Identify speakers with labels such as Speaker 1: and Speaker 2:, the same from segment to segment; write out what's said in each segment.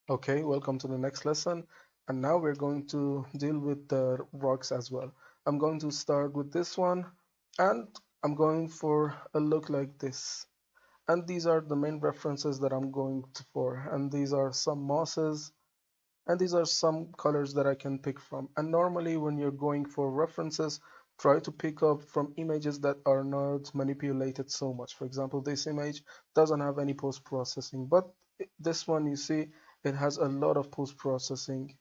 Speaker 1: Okay, welcome to the next lesson. And now we're going to deal with the rocks as well. I'm going to start with this one, and I'm going for a look like this. And these are the main references that I'm going for. And these are some mosses, and these are some colors that I can pick from. And normally when you're going for references, try to pick up from images that are not manipulated so much. For example, this image doesn't have any post-processing, but this one, you see, it has a lot of post-processing,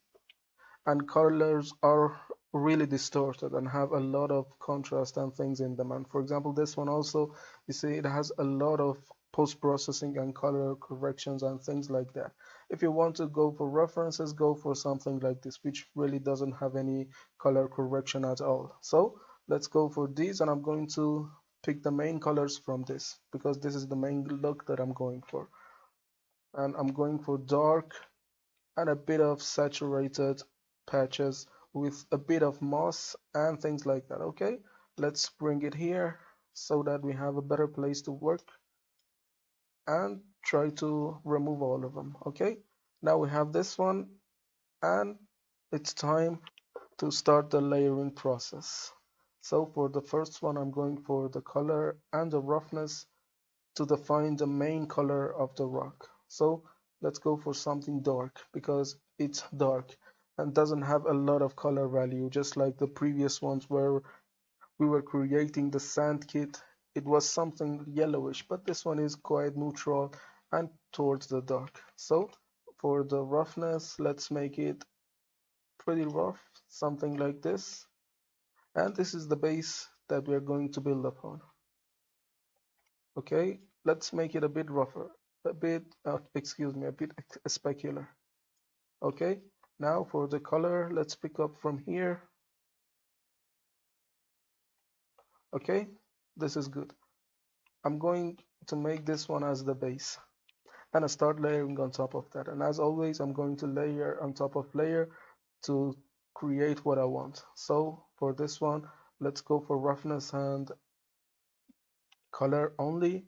Speaker 1: and colors are really distorted and have a lot of contrast and things in them. And for example, this one also, you see, it has a lot of post-processing and color corrections and things like that. If you want to go for references, go for something like this, which really doesn't have any color correction at all. So let's go for these, and I'm going to pick the main colors from this because this is the main look that I'm going for. And I'm going for dark and a bit of saturated patches with a bit of moss and things like that. Okay, let's bring it here so that we have a better place to work and try to remove all of them. Okay, now we have this one, and it's time to start the layering process. So for the first one, I'm going for the color and the roughness to define the main color of the rock. So let's go for something dark because it's dark and doesn't have a lot of color value, just like the previous ones where we were creating the sand kit. It was something yellowish, but this one is quite neutral and towards the dark. So for the roughness, let's make it pretty rough, something like this. And this is the base that we're going to build upon. Okay, let's make it a bit rougher, a bit, excuse me, a bit specular. Okay, now for the color, let's pick up from here. Okay, this is good. I'm going to make this one as the base and I start layering on top of that. And as always, I'm going to layer on top of layer to create what I want. So for this one, let's go for roughness and color only,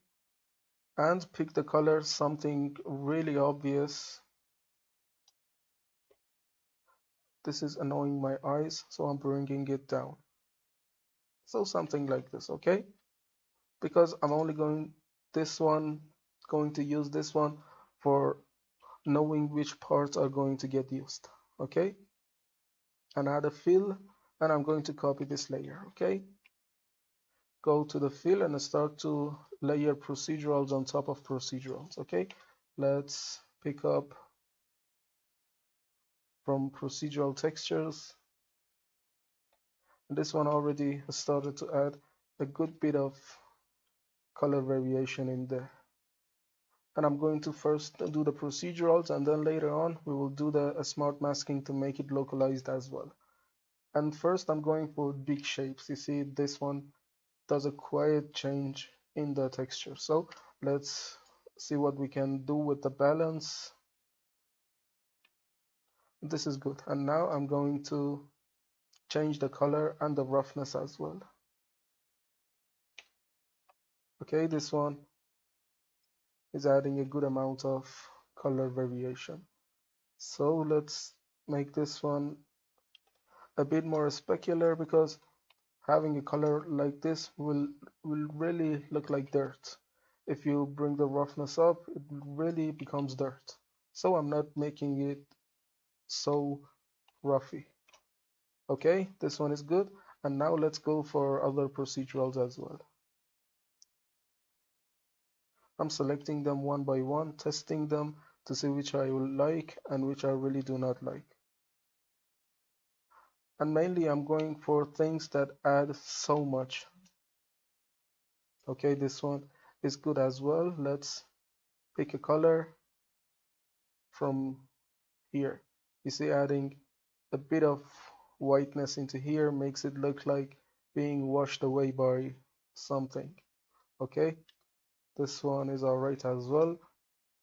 Speaker 1: and pick the color something really obvious. This is annoying my eyes, so I'm bringing it down. So something like this, okay? Because I'm only going to use this one for knowing which parts are going to get used, okay? And add a fill, and I'm going to copy this layer, okay? Go to the fill and start to layer procedurals on top of procedurals, okay? Let's pick up from procedural textures. And this one already started to add a good bit of color variation in there. And I'm going to first do the procedurals, and then later on we will do the smart masking to make it localized as well. And first I'm going for big shapes. You see this one does a quiet change in the texture. So let's see what we can do with the balance. This is good. And now I'm going to change the color and the roughness as well. Okay, this one is adding a good amount of color variation. So let's make this one a bit more specular because having a color like this will really look like dirt. If you bring the roughness up, it really becomes dirt. So I'm not making it so roughy. Okay, this one is good. And now let's go for other procedurals as well. I'm selecting them one by one, testing them to see which I will like and which I really do not like. And mainly I'm going for things that add so much. Okay, this one is good as well. Let's pick a color from here. You see, adding a bit of whiteness into here makes it look like being washed away by something. Okay, this one is alright as well.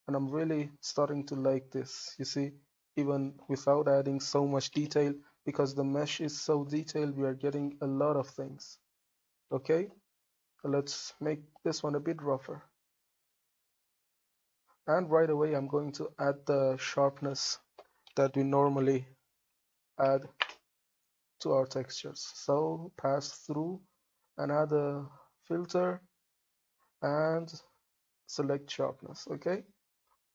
Speaker 1: And I'm really starting to like this. You see, even without adding so much detail, because the mesh is so detailed, we are getting a lot of things. Okay, let's make this one a bit rougher. And right away I'm going to add the sharpness that we normally add to our textures. So pass through and add a filter and select sharpness. Okay,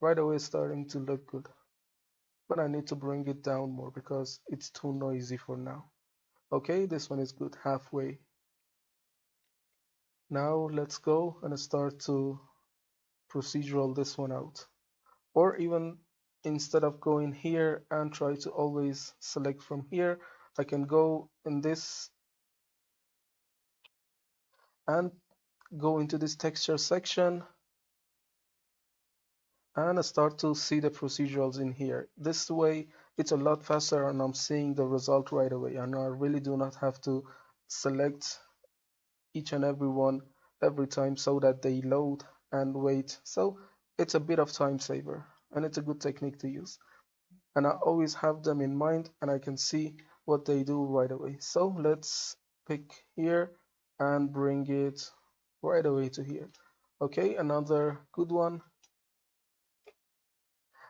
Speaker 1: right away it's starting to look good, but I need to bring it down more because it's too noisy for now. Okay, this one is good, halfway. Now let's go and start to procedural this one out, or even instead of going here and try to always select from here, I can go in this and go into this texture section and start to see the procedurals in here. This way it's a lot faster and I'm seeing the result right away, and I really do not have to select each and every one every time so that they load and wait. So it's a bit of time saver and it's a good technique to use, and I always have them in mind and I can see what they do right away. So let's pick here and bring it right away to here. Okay, another good one.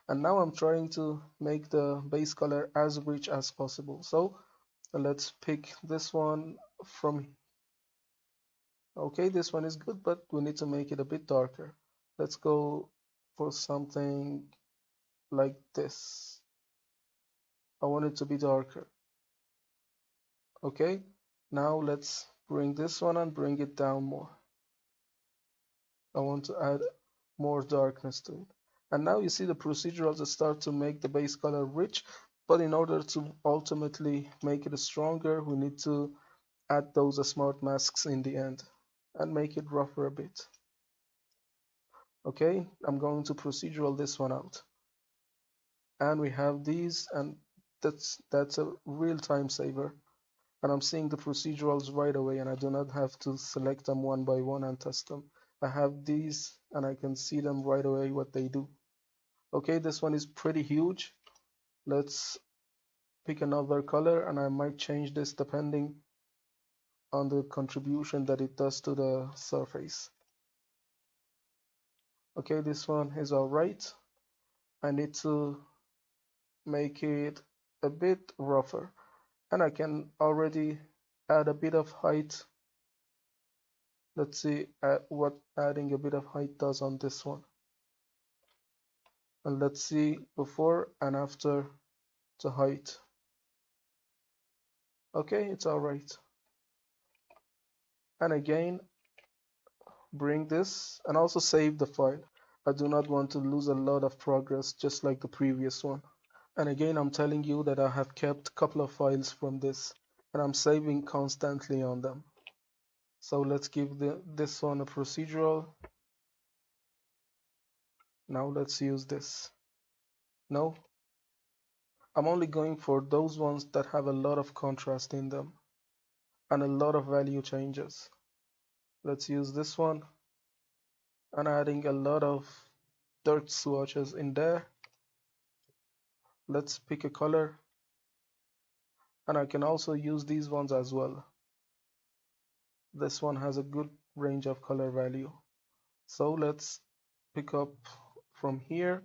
Speaker 1: And now I'm trying to make the base color as rich as possible. So let's pick this one from, okay, this one is good, but we need to make it a bit darker. Let's go for something like this. I want it to be darker. Okay, now let's bring this one and bring it down more. I want to add more darkness to it. And now you see the procedurals start to make the base color rich, but in order to ultimately make it stronger, we need to add those smart masks in the end and make it rougher a bit. Okay, I'm going to procedural this one out. And we have these, and that's a real time saver. And I'm seeing the procedurals right away, and I do not have to select them one by one and test them. I have these and I can see them right away what they do. Okay, this one is pretty huge. Let's pick another color, and I might change this depending on the contribution that it does to the surface. Okay, this one is all right. I need to make it a bit rougher, and I can already add a bit of height. Let's see what adding a bit of height does on this one. And let's see before and after the height. Okay, it's all right. And again, bring this and also save the file. I do not want to lose a lot of progress just like the previous one. And again, I'm telling you that I have kept a couple of files from this and I'm saving constantly on them. So let's give this one a procedural. Now let's use this. No, I'm only going for those ones that have a lot of contrast in them and a lot of value changes. Let's use this one and adding a lot of dirt swatches in there. Let's pick a color, and I can also use these ones as well. This one has a good range of color value. So let's pick up from here.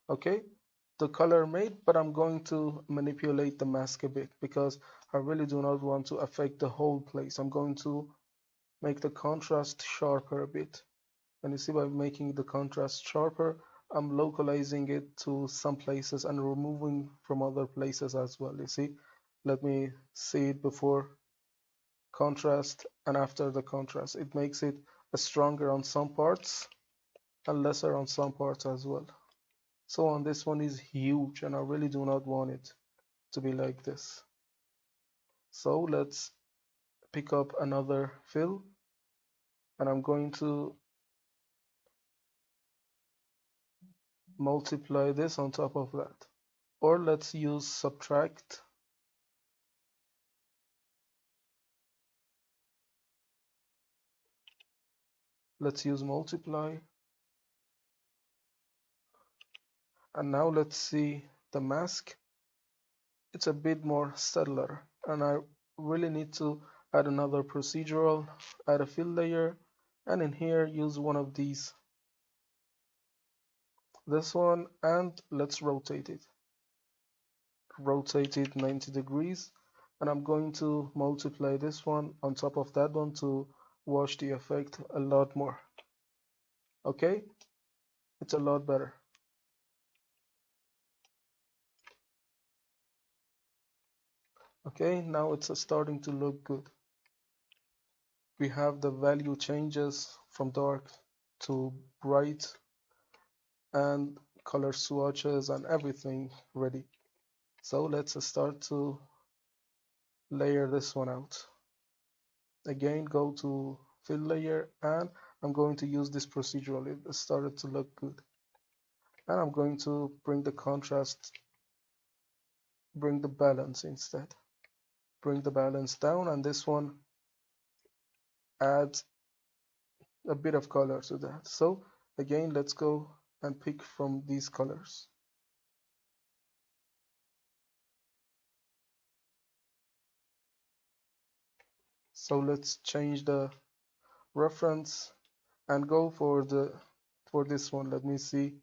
Speaker 1: Okay, the color made, but I'm going to manipulate the mask a bit because I really do not want to affect the whole place. I'm going to make the contrast sharper a bit. And you see, by making the contrast sharper, I'm localizing it to some places and removing from other places as well. You see, let me see it before contrast and after the contrast. It makes it stronger on some parts and lesser on some parts as well. So on this one is huge, and I really do not want it to be like this. So let's pick up another fill, and I'm going to multiply this on top of that. Or let's use subtract. Let's use multiply. And now let's see the mask. It's a bit more subtler, and I really need to add another procedural, add a fill layer, and in here use one of these, this one, and let's rotate it. Rotate it 90 degrees, and I'm going to multiply this one on top of that one to wash the effect a lot more. Okay, it's a lot better. Okay, now it's starting to look good. We have the value changes from dark to bright and color swatches and everything ready. So let's start to layer this one out. Again, go to fill layer, and I'm going to use this procedural. It started to look good. And I'm going to bring the contrast, bring the balance instead. Bring the balance down, and this one adds a bit of color to that. So again, let's go and pick from these colors. So let's change the reference and go for this one. Let me see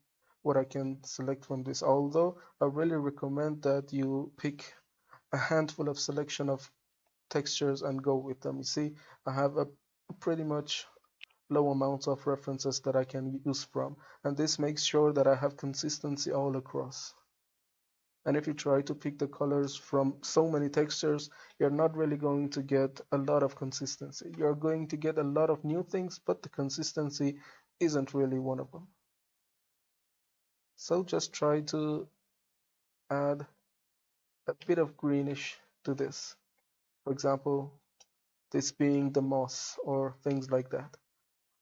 Speaker 1: what I can select from this. Although I really recommend that you pick a handful of selection of textures and go with them. You see, I have a pretty much low amount of references that I can use from, and this makes sure that I have consistency all across. And if you try to pick the colors from so many textures, you're not really going to get a lot of consistency. You're going to get a lot of new things, but the consistency isn't really one of them. So just try to add a bit of greenish to this. For example, this being the moss or things like that.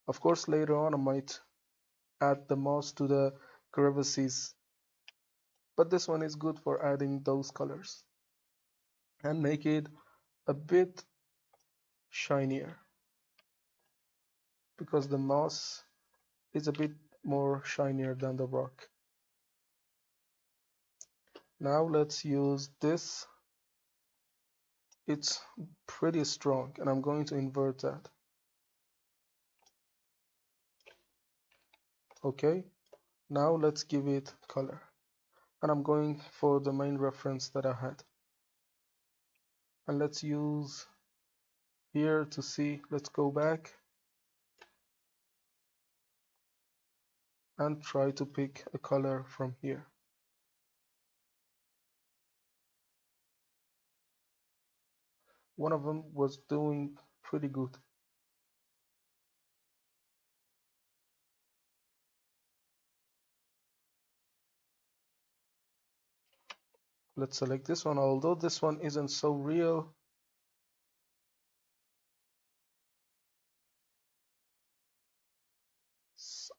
Speaker 1: Of course, later on I might add the moss to the crevices, but this one is good for adding those colors and make it a bit shinier, because the moss is a bit more shinier than the rock. Now let's use this. It's pretty strong, and I'm going to invert that. Okay, now let's give it color, and I'm going for the main reference that I had, and let's use here to see. Let's go back and try to pick a color from here. One of them was doing pretty good. Let's select this one, although this one isn't so real.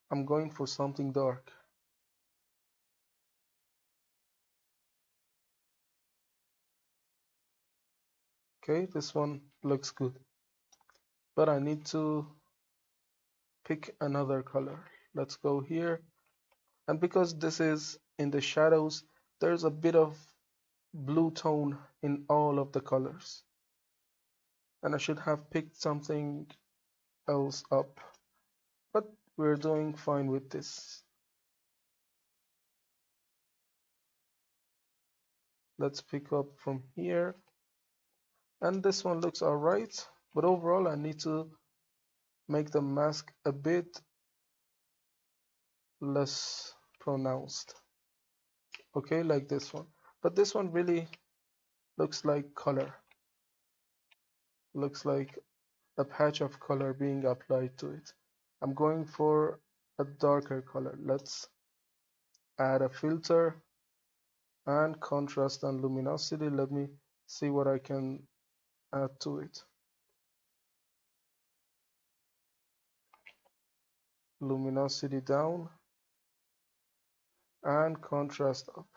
Speaker 1: I'm going for something dark. Okay, this one looks good, but I need to pick another color. Let's go here, and because this is in the shadows, there's a bit of blue tone in all of the colors, and I should have picked something else up, but we're doing fine with this. Let's pick up from here, and this one looks alright, but overall I need to make the mask a bit less pronounced. Okay, like this one, but this one really looks like color, looks like a patch of color being applied to it. I'm going for a darker color. Let's add a filter and contrast and luminosity. Let me see what I can add to it. Luminosity down and contrast up.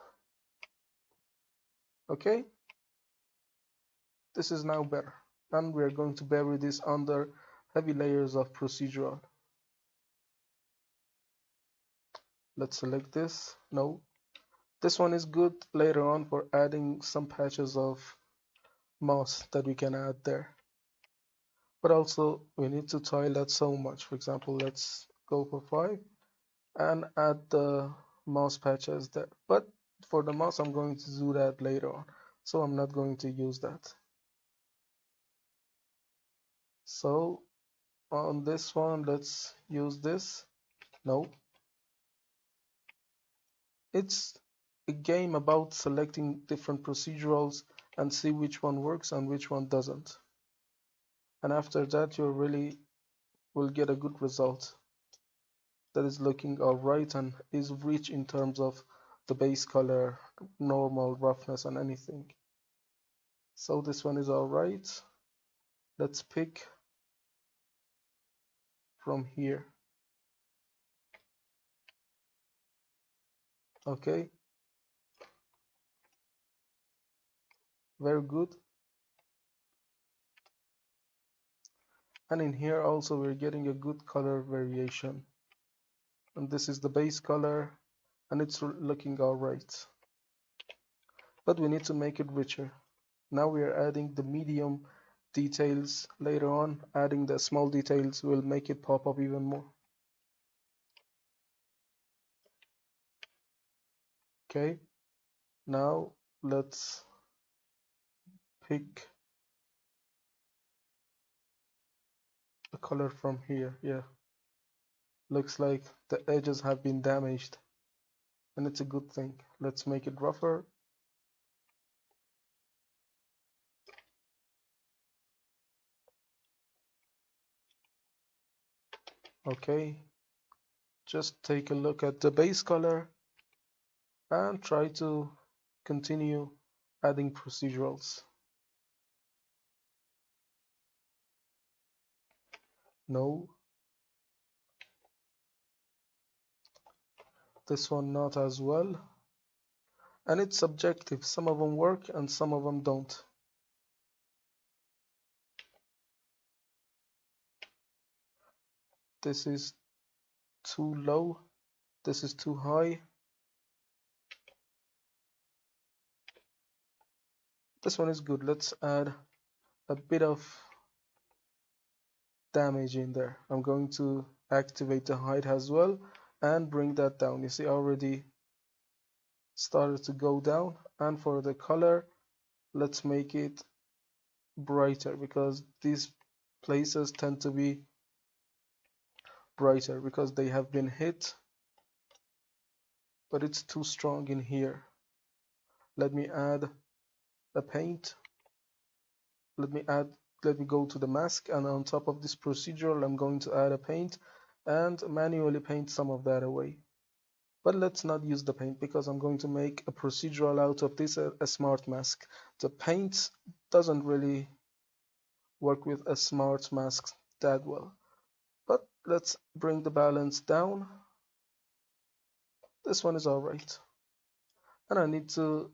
Speaker 1: Okay, this is now better, and we're going to bury this under heavy layers of procedural. Let's select this. No, this one is good later on for adding some patches of moss that we can add there. but also we need to tile that so much. For example, let's go for 5 and add the mouse patches there. But for the mouse, I'm going to do that later on, so I'm not going to use that. So on this one, let's use this. No, it's a game about selecting different procedurals and see which one works and which one doesn't. And after that, you really will get a good result that is looking alright and is rich in terms of the base color, normal, roughness, and anything. So this one is alright. Let's pick from here. Okay, very good. And in here also we're getting a good color variation. And this is the base color and it's looking alright. But we need to make it richer. Now we are adding the medium details later on. Adding the small details will make it pop up even more. Okay, now let's pick a color from here. Yeah, looks like the edges have been damaged and it's a good thing. Let's make it rougher. Okay, just take a look at the base color and try to continue adding procedurals. No, this one not as well. And it's subjective. Some of them work and some of them don't. This is too low. This is too high. This one is good. Let's add a bit of damage in there. I'm going to activate the height as well and bring that down. You see, already started to go down. And for the color, let's make it brighter because these places tend to be brighter because they have been hit, but it's too strong in here. Let me add a paint. Let me go to the mask, and on top of this procedural I'm going to add a paint and manually paint some of that away. But let's not use the paint because I'm going to make a procedural out of this, a smart mask. The paint doesn't really work with a smart mask that well. But let's bring the balance down. This one is alright. And I need to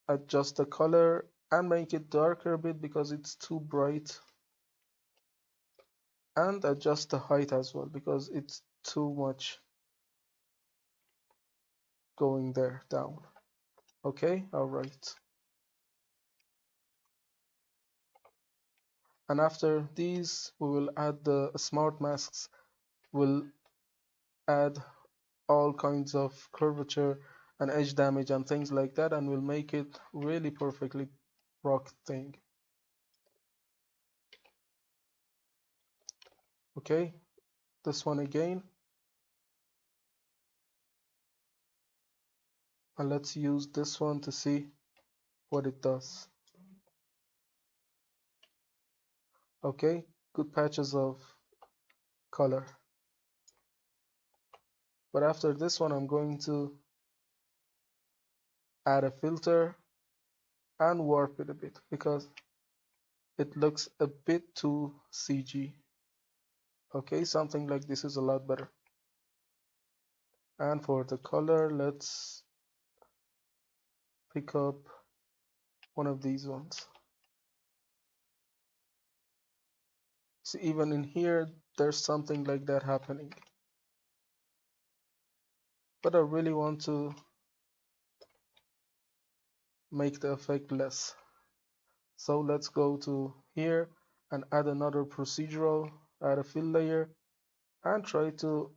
Speaker 1: adjust the color and make it darker a bit because it's too bright. And adjust the height as well because it's too much going there down. Okay, alright. And after these, we will add the smart masks. We'll add all kinds of curvature and edge damage and things like that, and we'll make it really perfectly rock thing. Okay, this one again. And let's use this one to see what it does. Okay, good patches of color. But after this one, I'm going to add a filter and warp it a bit because it looks a bit too CG. Okay, something like this is a lot better. And for the color, let's pick up one of these ones. See, even in here, there's something like that happening. But I really want to make the effect less. So let's go to here and add another procedural, add a fill layer, and try to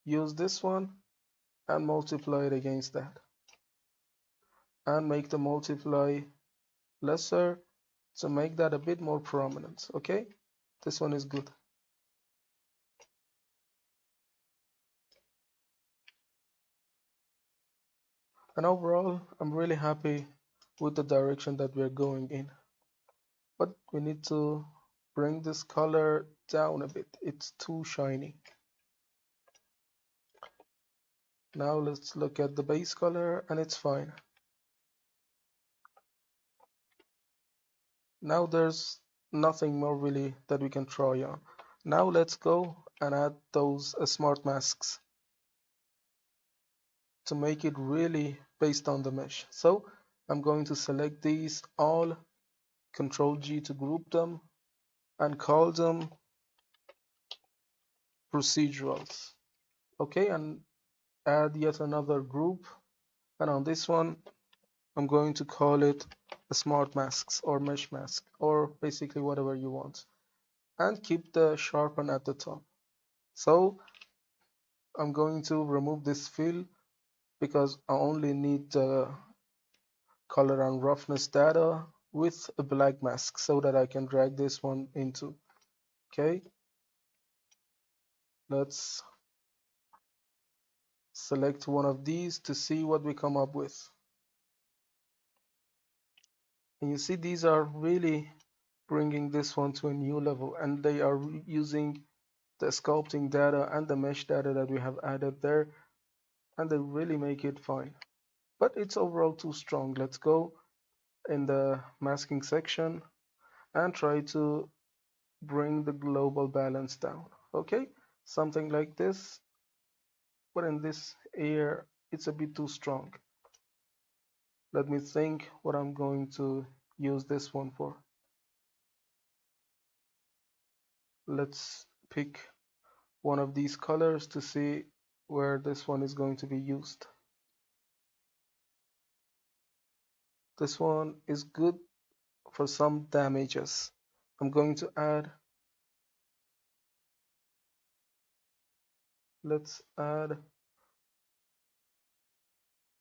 Speaker 1: use this one and multiply it against that, and make the multiply lesser to make that a bit more prominent. Okay, this one is good. And overall, I'm really happy with the direction that we're going in. But we need to bring this color down a bit. It's too shiny. Now let's look at the base color, and it's fine. Now there's nothing more really that we can try on. Now let's go and add those smart masks to make it really based on the mesh. So I'm going to select these all, Control G to group them, and call them procedurals. Okay, and add yet another group, and on this one I'm going to call it a smart masks or mesh mask, or basically whatever you want, and keep the sharpen at the top. So I'm going to remove this fill because I only need the color and roughness data with a black mask so that I can drag this one into. Okay, let's select one of these to see what we come up with. And you see these are really bringing this one to a new level, and they are using the sculpting data and the mesh data that we have added there, and they really make it fine. But it's overall too strong. Let's go in the masking section and try to bring the global balance down. Okay, something like this, but in this area it's a bit too strong. Let me think what I'm going to use this one for. Let's pick one of these colors to see where this one is going to be used. This one is good for some damages. I'm going to add, let's add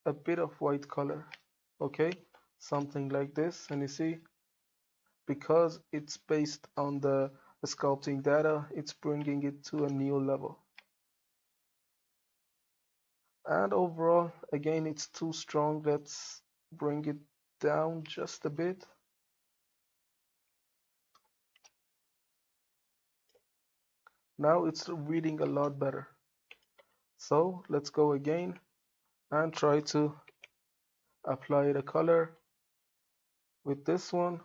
Speaker 1: a bit of white color. Okay, something like this, and you see, because it's based on the sculpting data, it's bringing it to a new level. And overall, again, it's too strong. Let's bring it down just a bit. Now it's reading a lot better. So let's go again and try to apply the color with this one.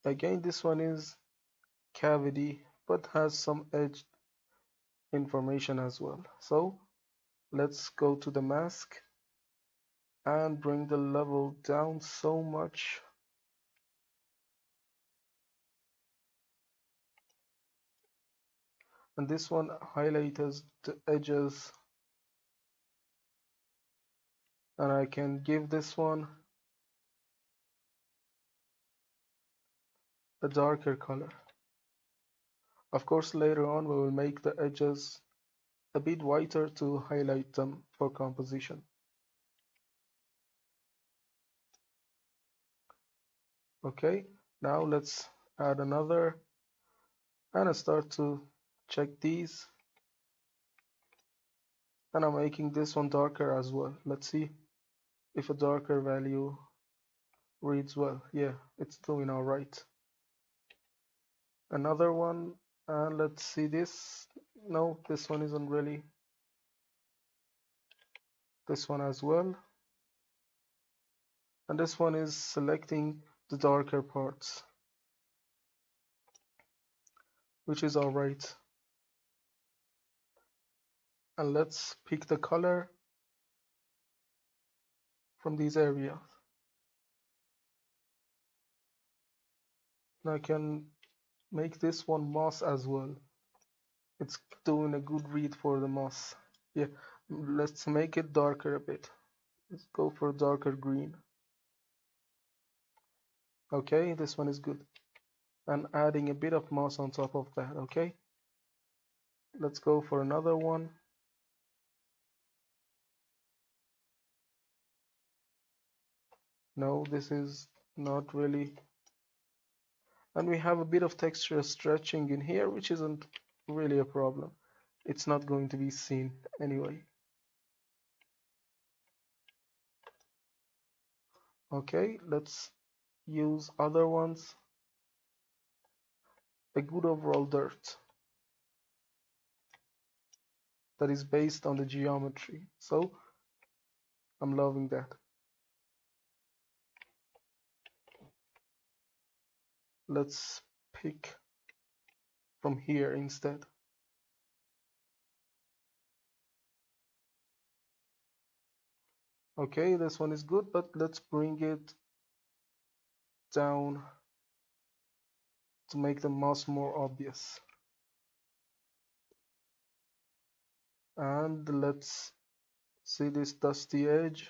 Speaker 1: Again, this one is cavity, but has some edge information as well. So let's go to the mask and bring the level down so much. And this one highlights the edges, and I can give this one a darker color. Of course, later on we will make the edges a bit whiter to highlight them for composition. Okay, now let's add another and I start to check these, and I'm making this one darker as well. Let's see if a darker value reads well. Yeah, it's doing all right. Another one, and let's see this. No, this one isn't really. This one as well. And this one is selecting the darker parts, which is all right. And let's pick the color from these areas. And I can make this one moss as well. It's doing a good read for the moss. Yeah, let's make it darker a bit. Let's go for darker green. Okay, this one is good. And adding a bit of moss on top of that, okay? Let's go for another one. No, this is not really. And we have a bit of texture stretching in here, which isn't really a problem. It's not going to be seen anyway. Okay, let's use other ones. A good overall dirt that is based on the geometry. So I'm loving that. Let's pick from here instead. Okay, this one is good, but let's bring it down to make the moss more obvious. And let's see this dusty edge.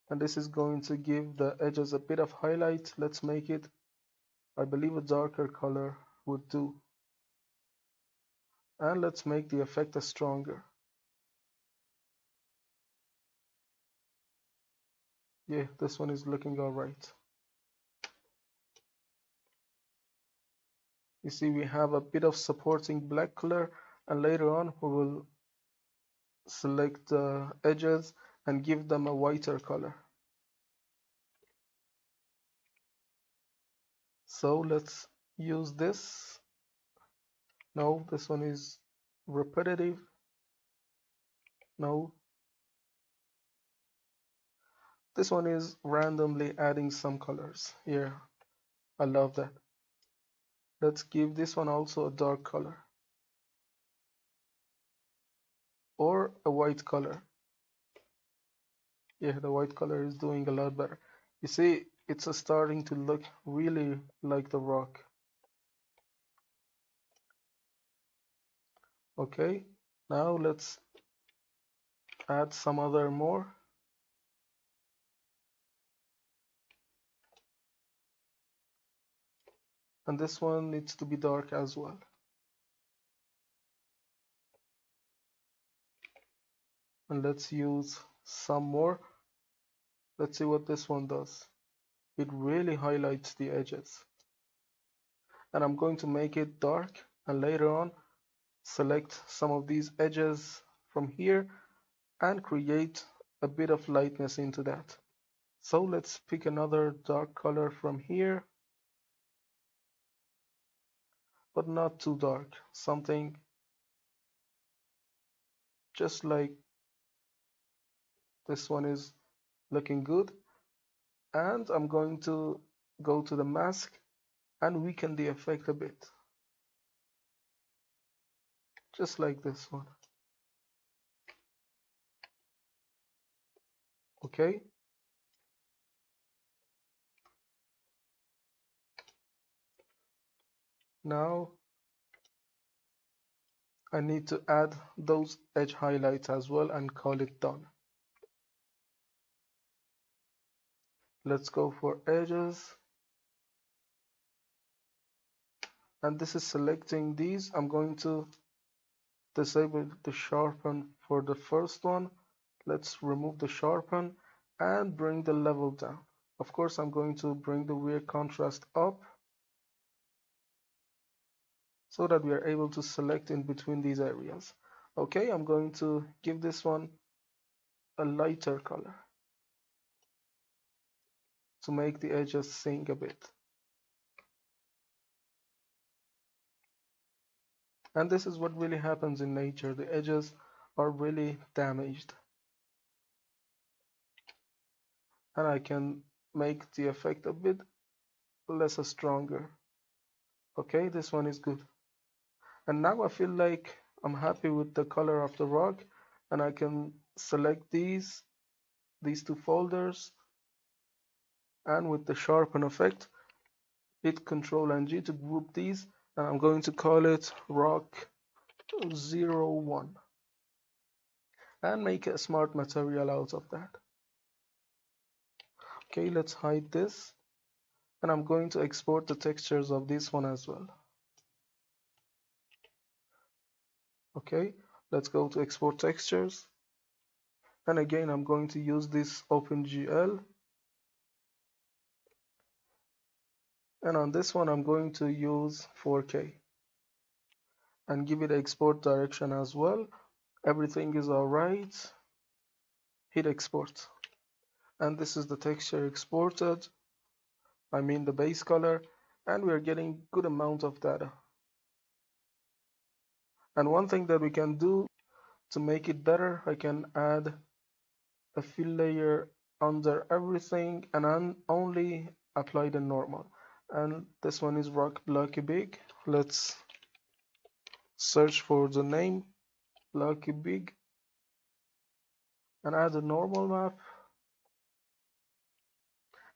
Speaker 1: And this is going to give the edges a bit of highlight. Let's make it, I believe, a darker color would do. And let's make the effect stronger. Yeah, this one is looking all right. You see, we have a bit of supporting black color, and later on we will select the edges and give them a whiter color. So let's use this. No, this one is repetitive. No. This one is randomly adding some colors. Yeah, I love that. Let's give this one also a dark color. Or a white color. Yeah, the white color is doing a lot better. You see, it's starting to look really like the rock. Okay, now let's add some other more. And this one needs to be dark as well. And let's use some more. Let's see what this one does. It really highlights the edges. And I'm going to make it dark, and later on select some of these edges from here and create a bit of lightness into that. So let's pick another dark color from here, but not too dark. Something just like this one is looking good. And I'm going to go to the mask and weaken the effect a bit. Just like this one. Okay. Now I need to add those edge highlights as well and call it done. Let's go for edges. And this is selecting these. I'm going to disable the sharpen for the first one. Let's remove the sharpen and bring the level down. Of course, I'm going to bring the weird contrast up so that we are able to select in between these areas. Okay, I'm going to give this one a lighter color to make the edges sink a bit. And this is what really happens in nature. The edges are really damaged. And I can make the effect a bit less stronger. Okay, this one is good. And now I feel like I'm happy with the color of the rock, and I can select these two folders, and with the sharpen effect, hit Control and G to group these, and I'm going to call it rock 01. and make a smart material out of that. Okay, let's hide this, and I'm going to export the textures of this one as well. Okay, let's go to export textures, and again I'm going to use this OpenGL, and on this one I'm going to use 4K and give it export direction as well. Everything is alright. Hit export, and this is the texture exported, I mean the base color, and we're getting good amount of data. And one thing that we can do to make it better, I can add a fill layer under everything and only apply the normal. And this one is rock blocky big. Let's search for the name blocky big and add a normal map.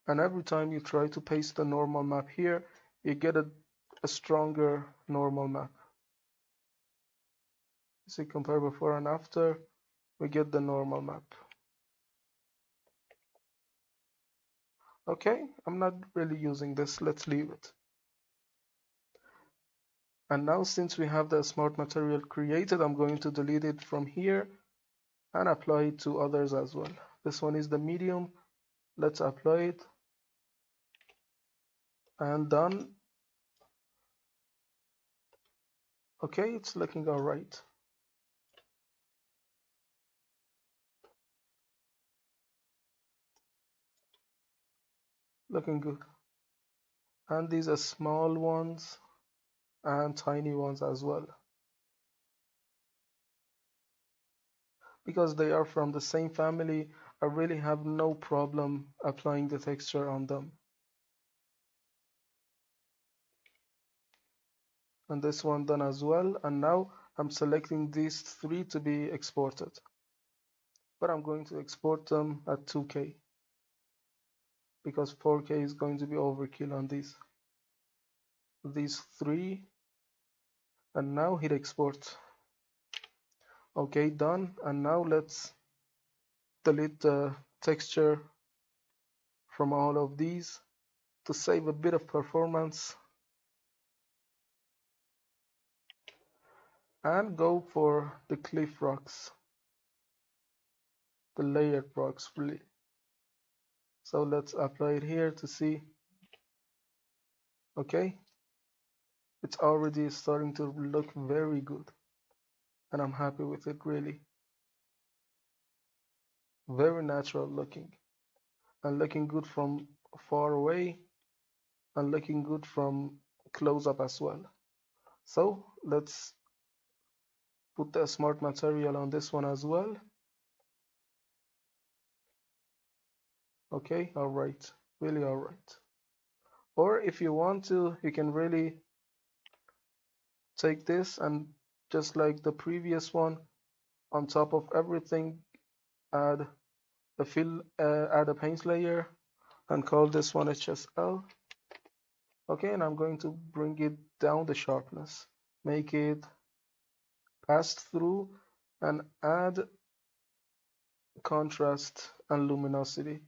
Speaker 1: And every time you try to paste the normal map here, you get a stronger normal map. See, compare before and after, we get the normal map. Okay, I'm not really using this, let's leave it. And now since we have the smart material created, I'm going to delete it from here and apply it to others as well. This one is the medium. Let's apply it. And done. Okay, it's looking all right. Looking good. And these are small ones and tiny ones as well, because they are from the same family. I really have no problem applying the texture on them. And this one done as well. And now I'm selecting these three to be exported, but I'm going to export them at 2K because 4K is going to be overkill on these three. And now hit export. Okay, done. And now let's delete the texture from all of these to save a bit of performance, and go for the cliff rocks, the layered rocks really. So let's apply it here to see. Okay, it's already starting to look very good, and I'm happy with it really. Very natural looking, and looking good from far away, and looking good from close up as well. So let's put the smart material on this one as well. Okay, all right, really all right. Or if you want to, you can really take this and just like the previous one, on top of everything, add add a paint layer and call this one HSL. Okay, and I'm going to bring it down the sharpness, make it pass through, and add contrast and luminosity.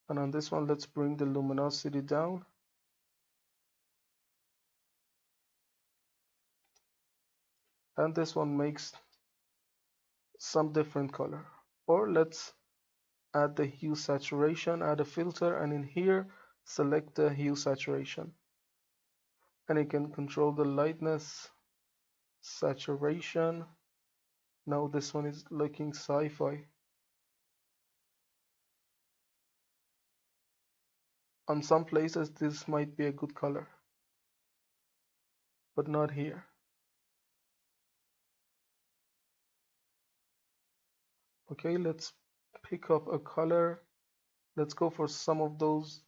Speaker 1: And on this one, let's bring the luminosity down. And this one makes some different color. Or let's add the hue saturation, add a filter, and in here, select the hue saturation. And you can control the lightness, saturation. Now this one is looking sci-fi. On some places, this might be a good color, but not here. Okay, let's pick up a color. Let's go for some of those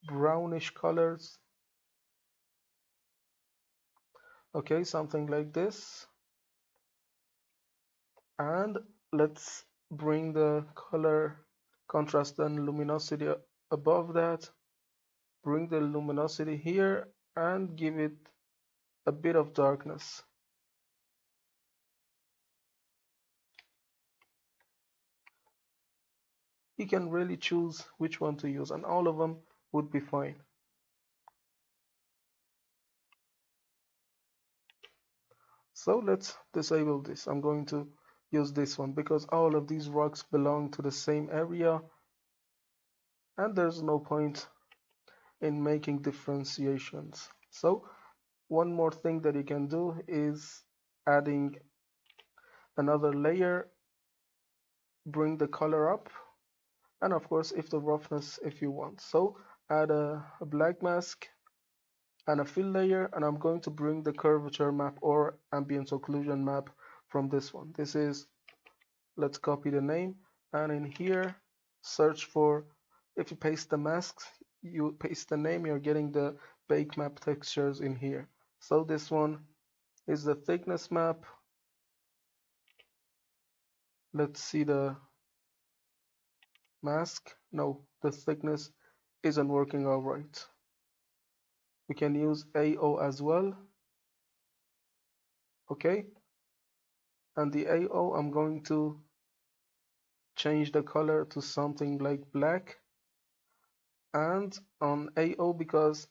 Speaker 1: brownish colors. Okay, something like this. And let's bring the color contrast and luminosity above that. Bring the luminosity here and give it a bit of darkness. you can really choose which one to use, and all of them would be fine. So let's disable this. I'm going to use this one because all of these rocks belong to the same area, and there's no point in making differentiations. So one more thing that you can do is adding another layer, bring the color up, and of course if the roughness if you want. So add a black mask and a fill layer, and I'm going to bring the curvature map or ambient occlusion map from this one. This is, let's copy the name, and in here search for, if you paste the masks, you paste the name, you're getting the bake map textures in here. So this one is the thickness map. Let's see the mask. No, the thickness isn't working all right. We can use AO as well. Okay, and the AO, I'm going to change the color to something like black, and on AO, because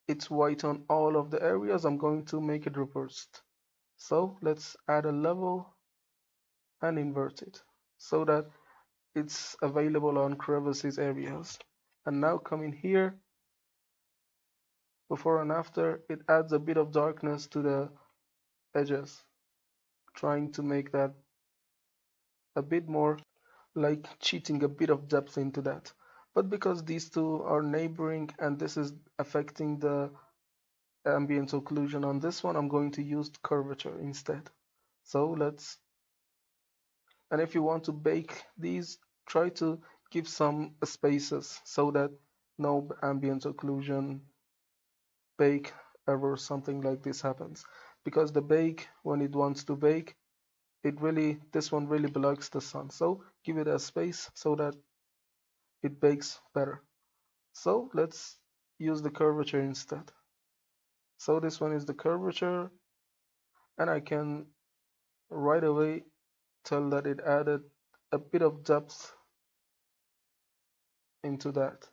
Speaker 1: it's white on all of the areas, I'm going to make it reversed. So let's add a level and invert it so that it's available on crevices areas. And now come in here, before and after, it adds a bit of darkness to the edges, trying to make that a bit more like cheating a bit of depth into that. But because these two are neighboring and this is affecting the ambient occlusion on this one, I'm going to use curvature instead. So let's, and if you want to bake these, try to give some spaces so that no ambient occlusion, bake error, something like this happens. Because the bake, when it wants to bake, this one really blocks the sun. So give it a space so that it bakes better. So let's use the curvature instead. So this one is the curvature, and I can right away tell that it added a bit of depth into that.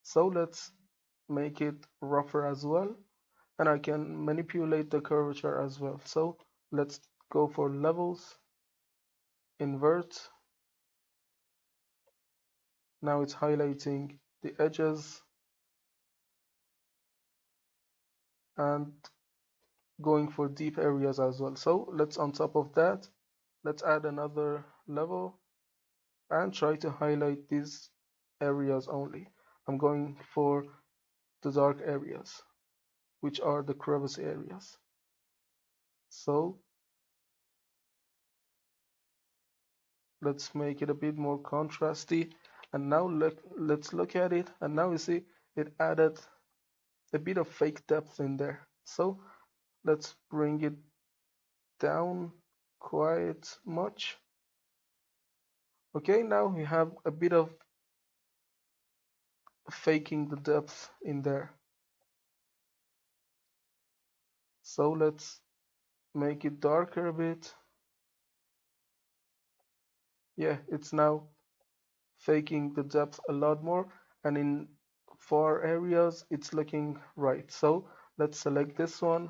Speaker 1: So let's make it rougher as well, and I can manipulate the curvature as well. So let's go for levels, invert. Now it's highlighting the edges and going for deep areas as well. So let's, on top of that, let's add another level and try to highlight these areas only. I'm going for the dark areas, which are the crevice areas. So let's make it a bit more contrasty. And now let's look at it. And now you see it added a bit of fake depth in there. So let's bring it down quite much. Okay, now we have a bit of faking the depth in there. So let's make it darker a bit. Yeah, it's now faking the depth a lot more, and in far areas it's looking right. So let's select this one,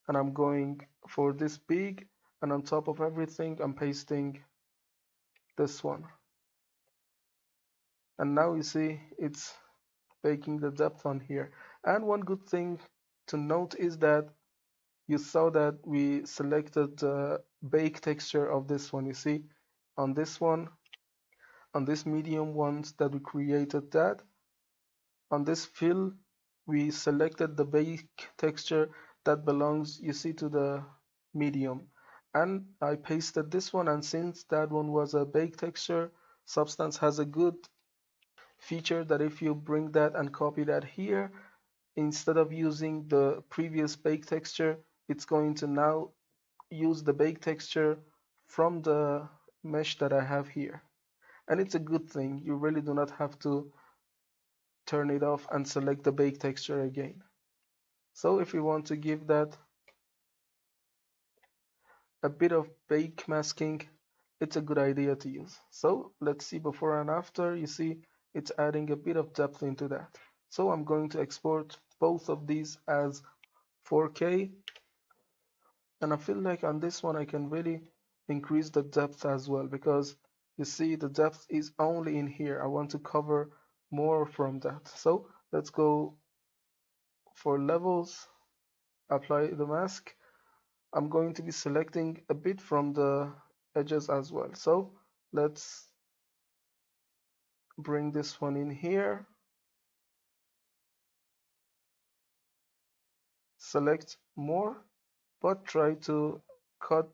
Speaker 1: and I'm going for this big, and on top of everything I'm pasting this one. And now you see it's faking the depth on here. And one good thing to note is that you saw that we selected the bake texture of this one. You see on this one, on this medium ones that we created that, on this fill we selected the bake texture that belongs, you see, to the medium, and I pasted this one, and since that one was a bake texture, Substance has a good feature that if you bring that and copy that here, instead of using the previous bake texture, it's going to now use the bake texture from the mesh that I have here. And it's a good thing. You really do not have to turn it off and select the bake texture again. So if you want to give that a bit of bake masking, it's a good idea to use. So let's see before and after. You see it's adding a bit of depth into that. So I'm going to export both of these as 4K, and I feel like on this one I can really increase the depth as well, because you see the depth is only in here. I want to cover more from that. So let's go for levels, apply the mask. I'm going to be selecting a bit from the edges as well. So let's bring this one in here, select more, but try to cut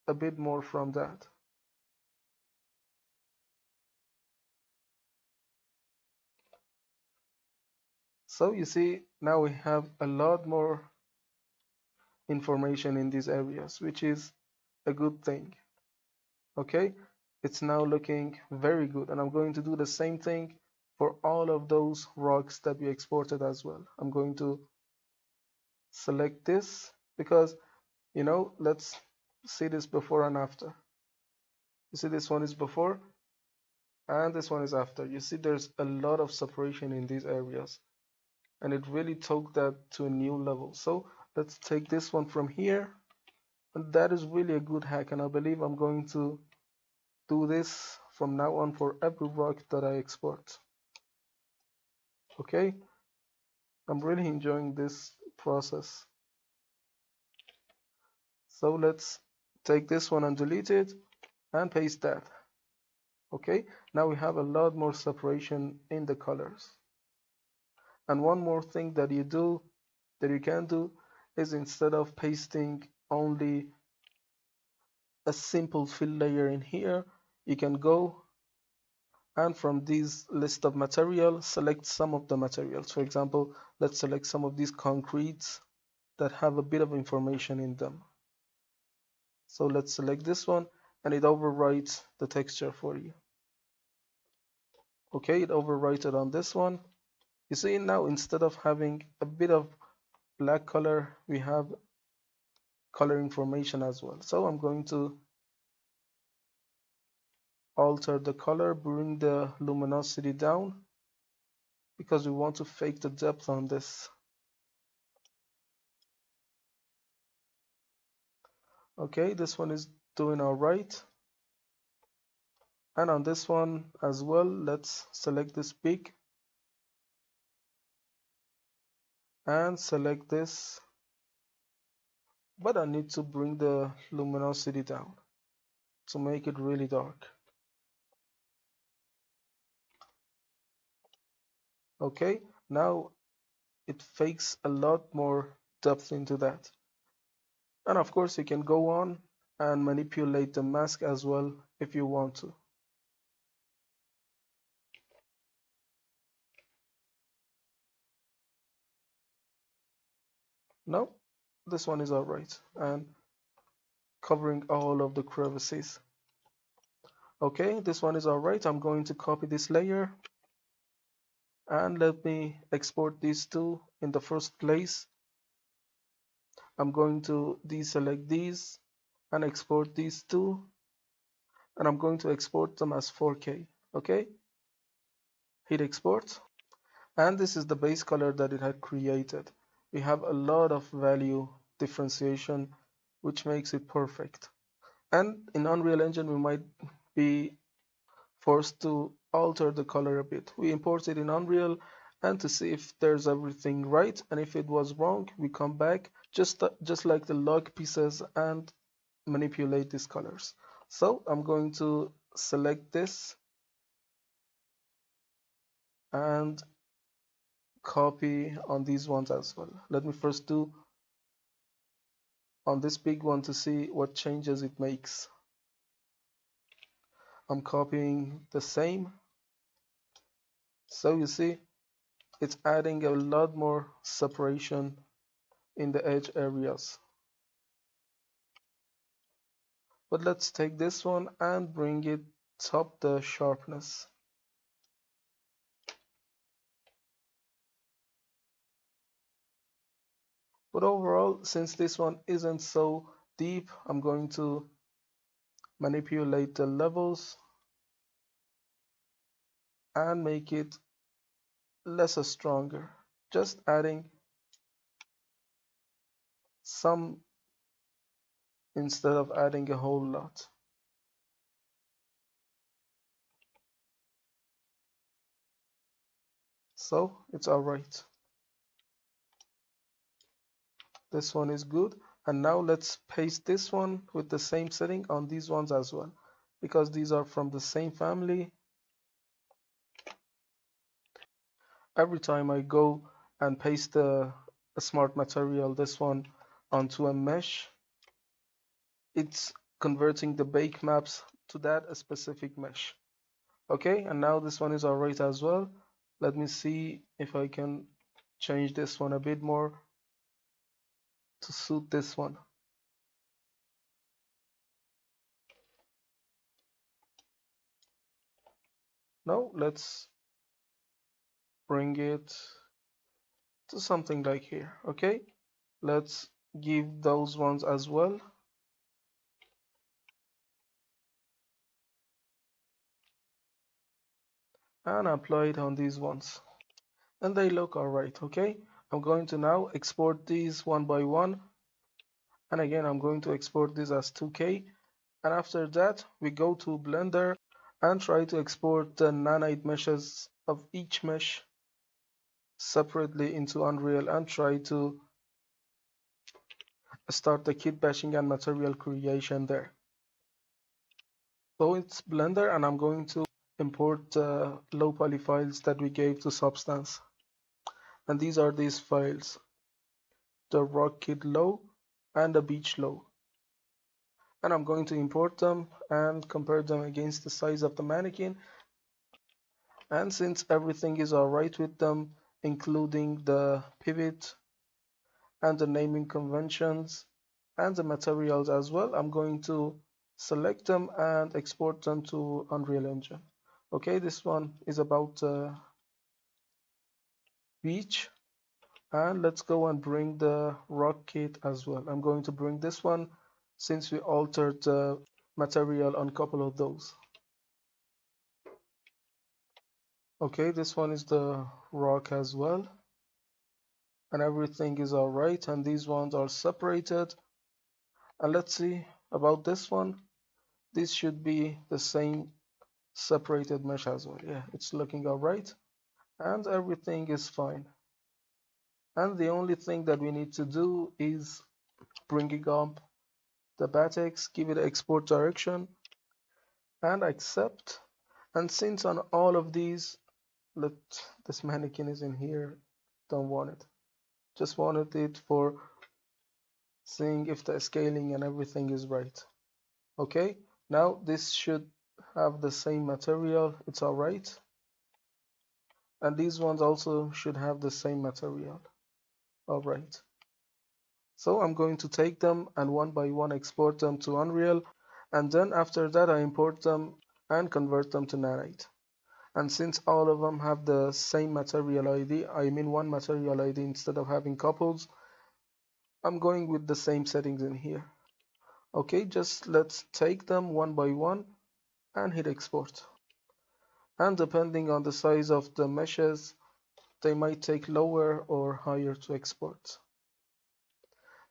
Speaker 1: a bit more from that. So you see now we have a lot more information in these areas, which is a good thing. Okay, it's now looking very good, and I'm going to do the same thing for all of those rocks that we exported as well. I'm going to select this because, let's see this before and after. You see this one is before and this one is after. You see there's a lot of separation in these areas, and it really took that to a new level. So let's take this one from here, and that is really a good hack, and I believe I'm going to do this from now on for every rock that I export. Okay, I'm really enjoying this process. So let's take this one and delete it and paste that. Okay, now we have a lot more separation in the colors. And one more thing that you can do is, instead of pasting only a simple fill layer in here, you can go and from this list of material select some of the materials. For example, let's select some of these concretes that have a bit of information in them. So let's select this one, and it overwrites the texture for you. Okay, it overwrites it on this one. You see now, instead of having a bit of black color, we have color information as well. So I'm going to alter the color, bring the luminosity down, because we want to fake the depth on this. Okay, this one is doing all right. And on this one as well, let's select this peak and select this, but I need to bring the luminosity down to make it really dark. Okay, now it fakes a lot more depth into that. And of course, you can go on and manipulate the mask as well if you want to. No, this one is alright, and covering all of the crevices. Okay, this one is alright. I'm going to copy this layer, and let me export these two in the first place. I'm going to deselect these and export these two, and I'm going to export them as 4K. Okay, hit export, and this is the base color that it had created. We have a lot of value differentiation, which makes it perfect. And in Unreal Engine, we might be forced to alter the color a bit. We import it in Unreal, and to see if there's everything right, and if it was wrong, we come back just like the log pieces and manipulate these colors. So I'm going to select this and copy on these ones as well. Let me first do on this big one to see what changes it makes. I'm copying the same. So you see, it's adding a lot more separation in the edge areas. But let's take this one and bring it top the sharpness. But overall, since this one isn't so deep, I'm going to manipulate the levels and make it less stronger, just adding some instead of adding a whole lot. So it's alright. This one is good. And now let's paste this one with the same setting on these ones as well, because these are from the same family. Every time I go and paste a smart material, this one, onto a mesh, it's converting the bake maps to that specific mesh. Okay, and now this one is alright as well. Let me see if I can change this one a bit more to suit this one. Now let's bring it to something like here. Okay, let's give those ones as well. And apply it on these ones. And they look alright. Okay, I'm going to now export these one by one. And again, I'm going to export this as 2K. And after that, we go to Blender and try to export the nanite meshes of each mesh separately into Unreal and try to start the kit bashing and material creation there. So it's Blender, and I'm going to import the low poly files that we gave to Substance. And these are these files: the rock kit low and the beach low. And I'm going to import them and compare them against the size of the mannequin. And since everything is alright with them, including the pivot and the naming conventions and the materials as well, I'm going to select them and export them to Unreal Engine. Okay, this one is about beach, and let's go and bring the rock kit as well. I'm going to bring this one since we altered the material on a couple of those. Okay, this one is the rock as well, and everything is alright, and these ones are separated. And let's see about this one. This should be the same separated mesh as well. Yeah, it's looking alright, and everything is fine. And the only thing that we need to do is bringing up the batex, give it export direction, and accept. And since on all of these, let this mannequin is in here, don't want it. Just wanted it for seeing if the scaling and everything is right. Okay, now this should have the same material, it's alright. And these ones also should have the same material. Alright. So I'm going to take them and one by one export them to Unreal, and then after that I import them and convert them to nanite. And since all of them have the same material ID, I mean one material ID instead of having couples, I'm going with the same settings in here. Okay, just let's take them one by one and hit export. And depending on the size of the meshes, they might take lower or higher to export.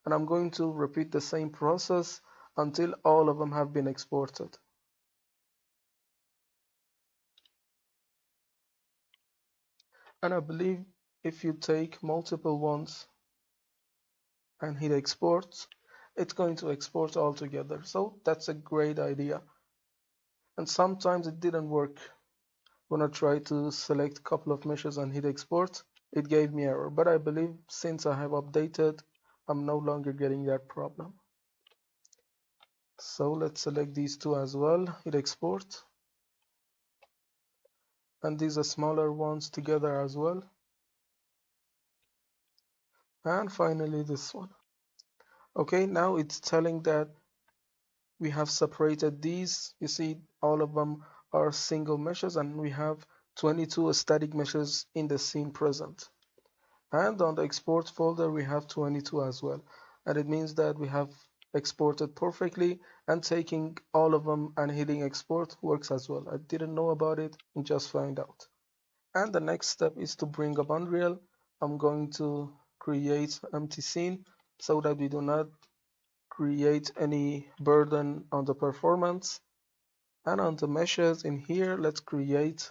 Speaker 1: And I'm going to repeat the same process until all of them have been exported. And I believe if you take multiple ones and hit export, it's going to export all together. So that's a great idea. And sometimes it didn't work. When I tried to select a couple of meshes and hit export, it gave me error. But I believe since I have updated, I'm no longer getting that problem. So let's select these two as well, hit export. And these are smaller ones together as well. And finally this one. Okay, now it's telling that we have separated these. You see all of them are single meshes, and we have 22 static meshes in the scene present. And on the export folder we have 22 as well, and it means that we have exported perfectly, and taking all of them and hitting export works as well. I didn't know about it and just found out. And the next step is to bring up Unreal. I'm going to create empty scene so that we do not create any burden on the performance. And on the meshes in here, let's create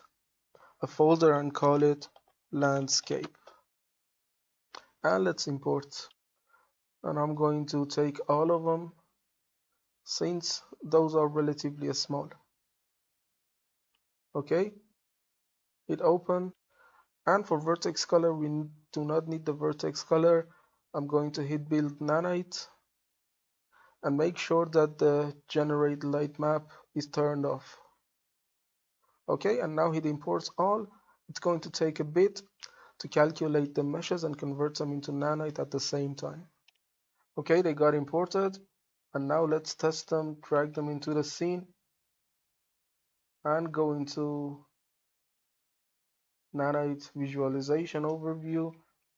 Speaker 1: a folder and call it landscape. And let's import. And I'm going to take all of them since those are relatively small. Okay, hit open. And for vertex color, we do not need the vertex color. I'm going to hit build nanite and make sure that the generate light map is turned off. Okay, and now hit imports all. It's going to take a bit to calculate the meshes and convert them into nanite at the same time. Okay, they got imported, and now let's test them, drag them into the scene, and go into nanite visualization overview,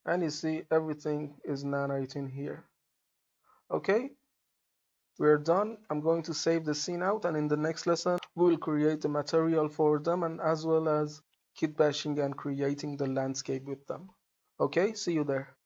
Speaker 1: and you see everything is nanite in here. Okay, we're done. I'm going to save the scene out, and in the next lesson we will create the material for them, and as well as kit bashing and creating the landscape with them. Okay, see you there.